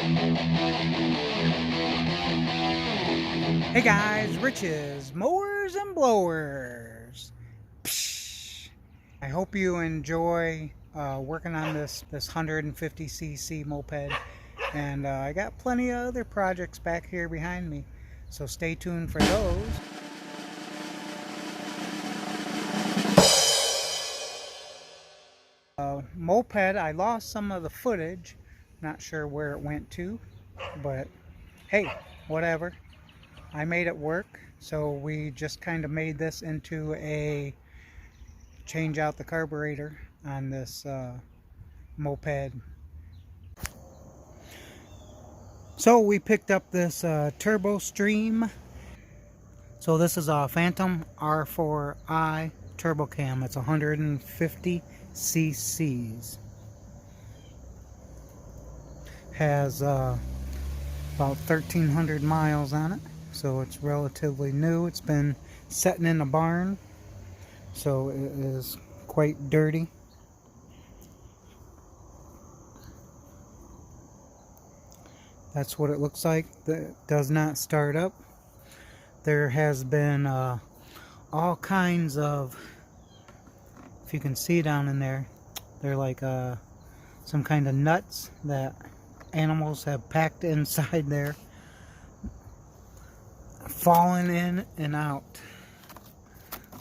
Hey guys, Rich's Mowers and Blowers. Psh. I hope you enjoy working on this 150cc moped, and I got plenty of other projects back here behind me, so stay tuned for those. Moped, I lost some of the footage, not sure where it went to, but hey, whatever. I made it work, so we just kind of made this into a change out the carburetor on this moped. So we picked up this turbo stream. So this is a Phantom r4i turbo cam. It's 150 cc's. Has about 1,300 miles on it. So it's relatively new. It's been sitting in the barn, so it is quite dirty. That's what it looks like. That does not start up. There has been all kinds of, if you can see down in there, they're like some kind of nuts that animals have packed inside there, falling in and out.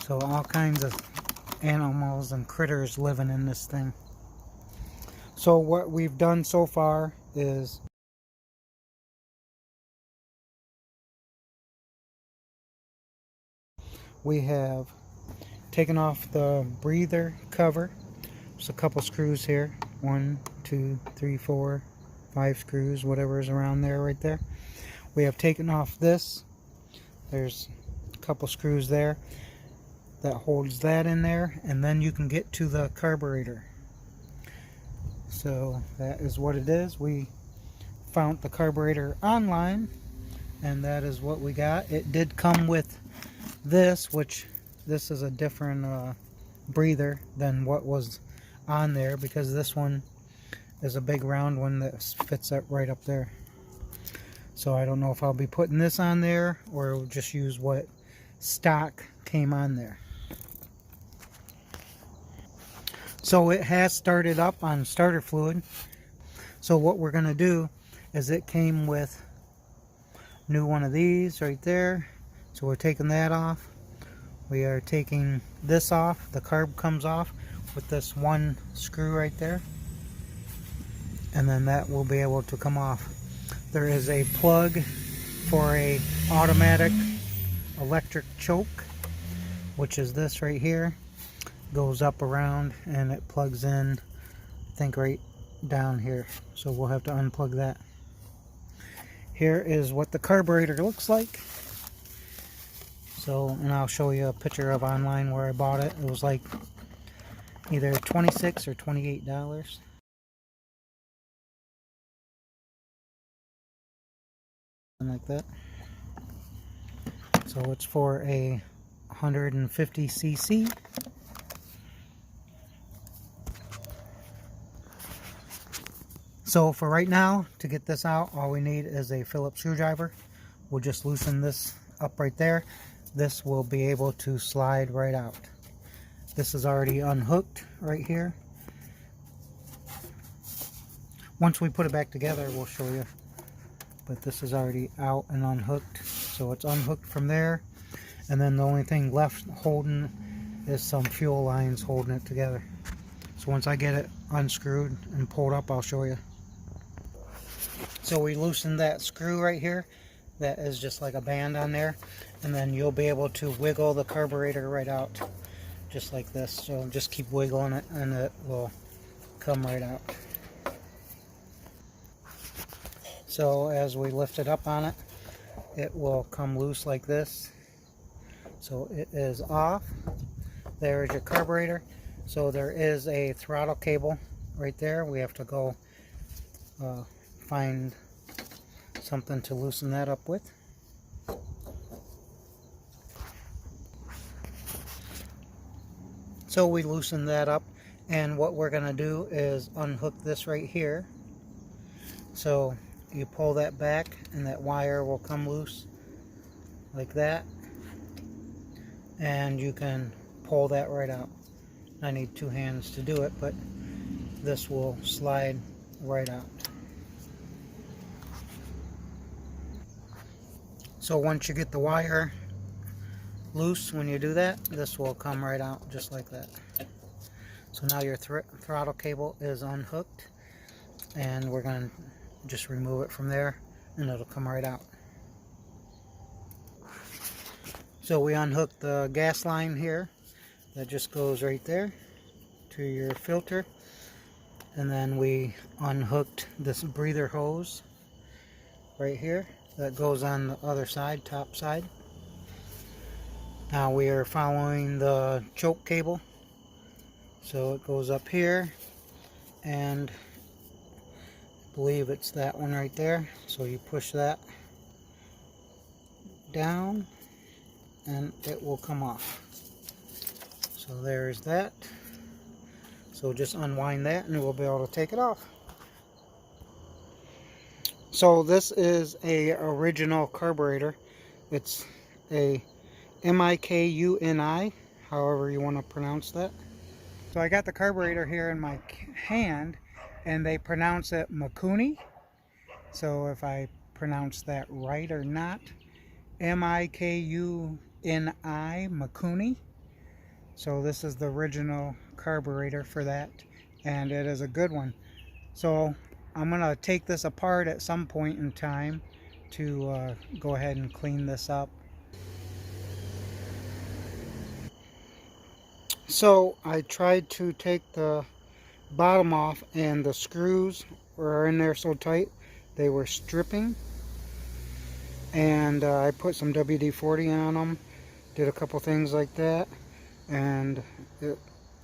So all kinds of animals and critters living in this thing. So what we've done so far is we have taken off the breather cover. There's a couple screws here, 1, 2, 3, 4, 5 screws, whatever is around there, right there. We have taken off this. There's a couple screws there that holds that in there, and then you can get to the carburetor. So that is what it is. We found the carburetor online, and that is what we got. It did come with this, which this is a different breather than what was on there, because this one is a big round one that fits up right up there. So I don't know if I'll be putting this on there or just use what stock came on there. So it has started up on starter fluid. So what we're going to do is, it came with new one of these right there. So we're taking that off. We are taking this off. The carb comes off with this one screw right there. And then that will be able to come off. There is a plug for a automatic electric choke, which is this right here. Goes up around and it plugs in, I think, right down here. So we'll have to unplug that. Here is what the carburetor looks like. So, and I'll show you a picture of online where I bought it. It was like either $26 or $28. Like that. So it's for a 150cc. So for right now, to get this out, all we need is a Phillips screwdriver. We'll just loosen this up right there. This will be able to slide right out. This is already unhooked right here. Once we put it back together, we'll show you. But this is already out and unhooked. So it's unhooked from there. And then the only thing left holding is some fuel lines holding it together. So once I get it unscrewed and pulled up, I'll show you. So we loosened that screw right here. That is just like a band on there. And then you'll be able to wiggle the carburetor right out. Just like this. So just keep wiggling it and it will come right out. So as we lift it up on it, it will come loose like this. So it is off. There is your carburetor. So there is a throttle cable right there. We have to go find something to loosen that up with. So we loosen that up, and what we're going to do is unhook this right here. So you pull that back and that wire will come loose like that, and you can pull that right out. I need 2 hands to do it, but this will slide right out. So once you get the wire loose, when you do that, this will come right out just like that. So now your throttle cable is unhooked, and we're going to just remove it from there and it'll come right out. So we unhooked the gas line here that just goes right there to your filter, and then we unhooked this breather hose right here that goes on the other side, top side. Now we are following the choke cable, so it goes up here, and I believe it's that one right there. So you push that down and it will come off. So there's that. So just unwind that and we'll be able to take it off. So this is a original carburetor. It's a Mikuni, however you want to pronounce that. So I got the carburetor here in my hand, and they pronounce it Mikuni. So if I pronounce that right or not, Mikuni, Mikuni. So this is the original carburetor for that, and it is a good one. So I'm going to take this apart at some point in time to go ahead and clean this up. So I tried to take the bottom off, and the screws were in there so tight they were stripping, and I put some WD-40 on them, did a couple things like that, and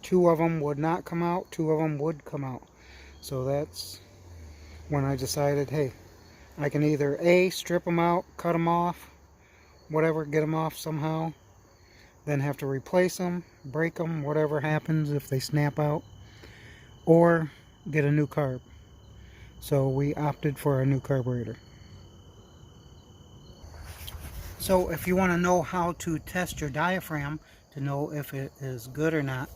2 of them would not come out, 2 of them would come out. So that's when I decided, hey, I can either A, strip them out, cut them off, whatever, get them off somehow, then have to replace them, break them, whatever happens if they snap out, or get a new carb. So we opted for a new carburetor. So if you want to know how to test your diaphragm to know if it is good or not,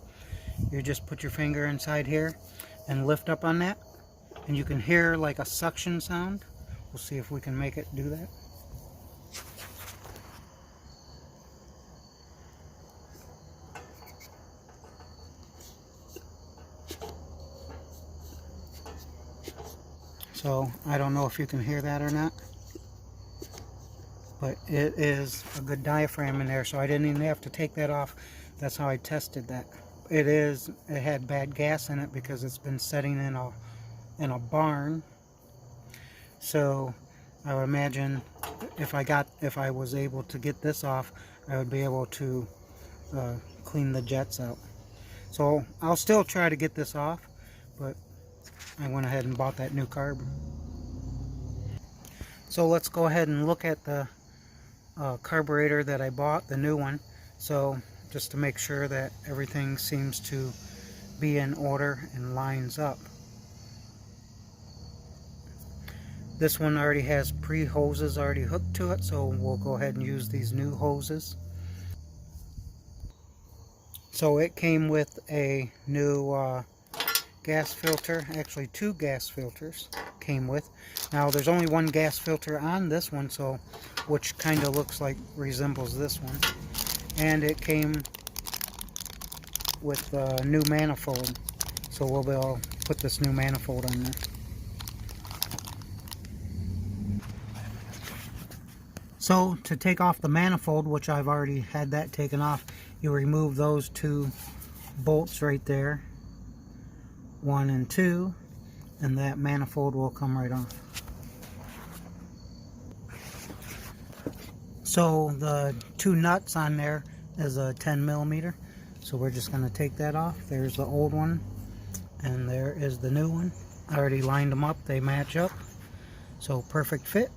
you just put your finger inside here and lift up on that, and you can hear like a suction sound. We'll see if we can make it do that. So I don't know if you can hear that or not, but it is a good diaphragm in there, so I didn't even have to take that off. That's how I tested that. It had bad gas in it because it's been sitting in a barn. So I would imagine if I was able to get this off, I would be able to clean the jets out. So I'll still try to get this off, but I went ahead and bought that new carb. So let's go ahead and look at the carburetor that I bought, the new one. So just to make sure that everything seems to be in order and lines up. This one already has pre-hoses already hooked to it, so we'll go ahead and use these new hoses. So it came with a new gas filter, actually 2 gas filters came with. Now there's only 1 gas filter on this one, so which kind of looks like resembles this one, and it came with a new manifold, so we'll be able to put this new manifold on there. So to take off the manifold, which I've already had that taken off, you remove those 2 bolts right there, 1 and 2, and that manifold will come right off. So the 2 nuts on there is a 10mm, so we're just going to take that off. There's the old one, and there is the new one. I already lined them up, they match up, so perfect fit.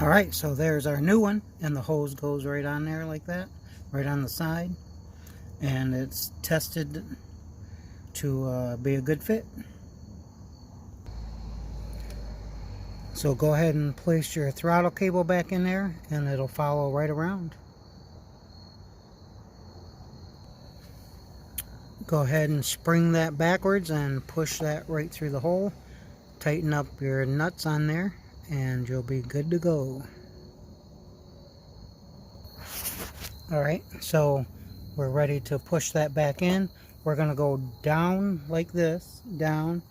Alright, so there's our new one, and the hose goes right on there like that, right on the side, and it's tested to be a good fit. So go ahead and place your throttle cable back in there and it'll follow right around. Go ahead and spring that backwards and push that right through the hole. Tighten up your nuts on there and you'll be good to go. Alright, so we're ready to push that back in. We're going to go down like this, down,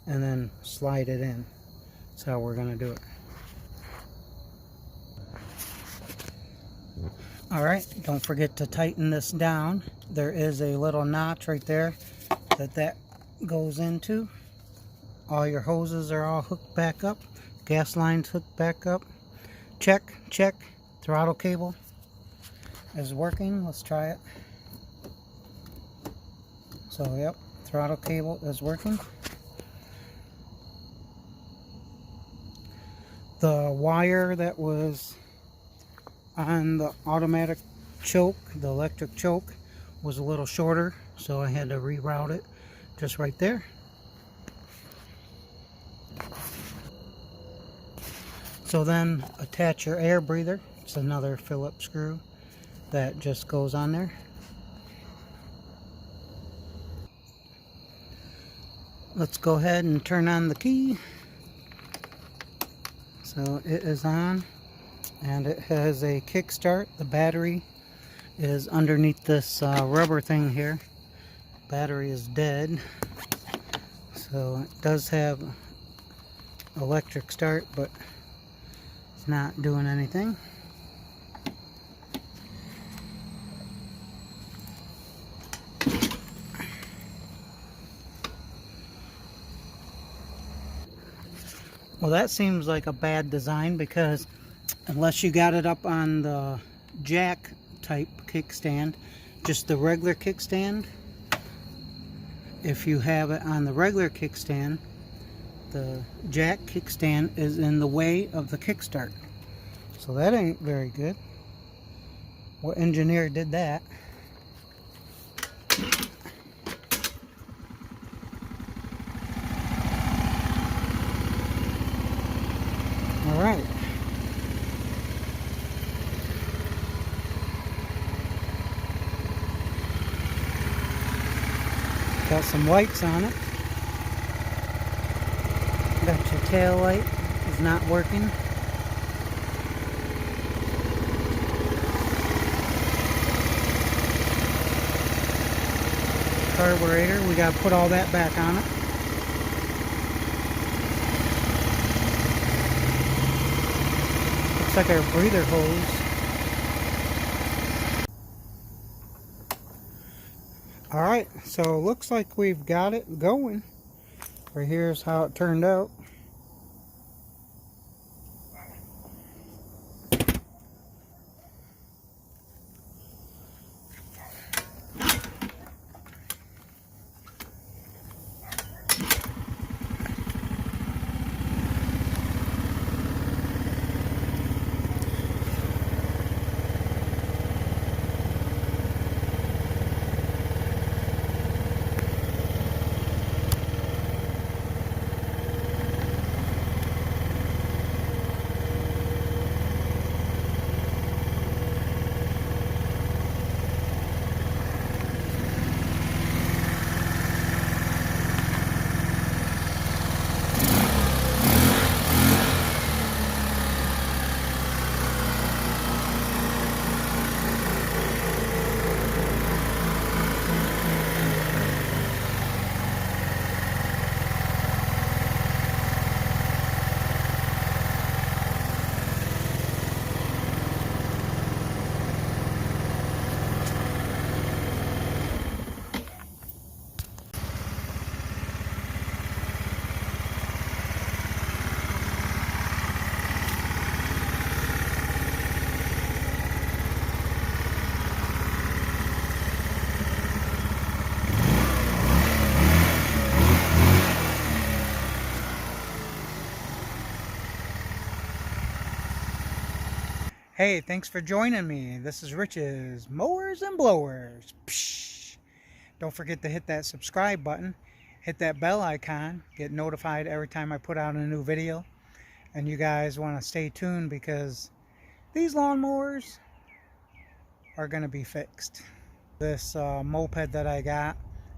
and then slide it in. That's how we're going to do it. Alright, don't forget to tighten this down. There is a little notch right there that goes into. All your hoses are all hooked back up. Gas lines hooked back up. Check, check. Throttle cable is working. Let's try it. So, yep, throttle cable is working. The wire that was on the automatic choke, the electric choke, was a little shorter, so I had to reroute it just right there. So then attach your air breather. It's another Phillips screw that just goes on there. Let's go ahead and turn on the key. So it is on and it has a kickstart. The battery is underneath this rubber thing here. Battery is dead. So it does have electric start, but it's not doing anything. Well, that seems like a bad design because unless you got it up on the jack type kickstand, just the regular kickstand, if you have it on the regular kickstand, the jack kickstand is in the way of the kickstart. So that ain't very good. What engineer did that? Alright. Got some lights on it. Got your tail light is not working. Carburetor, we got to put all that back on it. Looks like our breather hose. Alright, so looks like we've got it going. Right here's how it turned out. Hey, thanks for joining me. This is Rich's Mowers and Blowers. Psh. Don't forget to hit that subscribe button. Hit that bell icon. Get notified every time I put out a new video. And you guys want to stay tuned because these lawnmowers are going to be fixed. This moped that I got,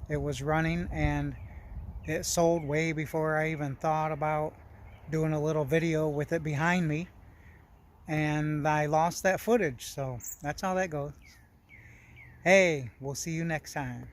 it was running and it sold way before I even thought about doing a little video with it behind me, and I lost that footage, so that's how that goes. Hey, we'll see you next time.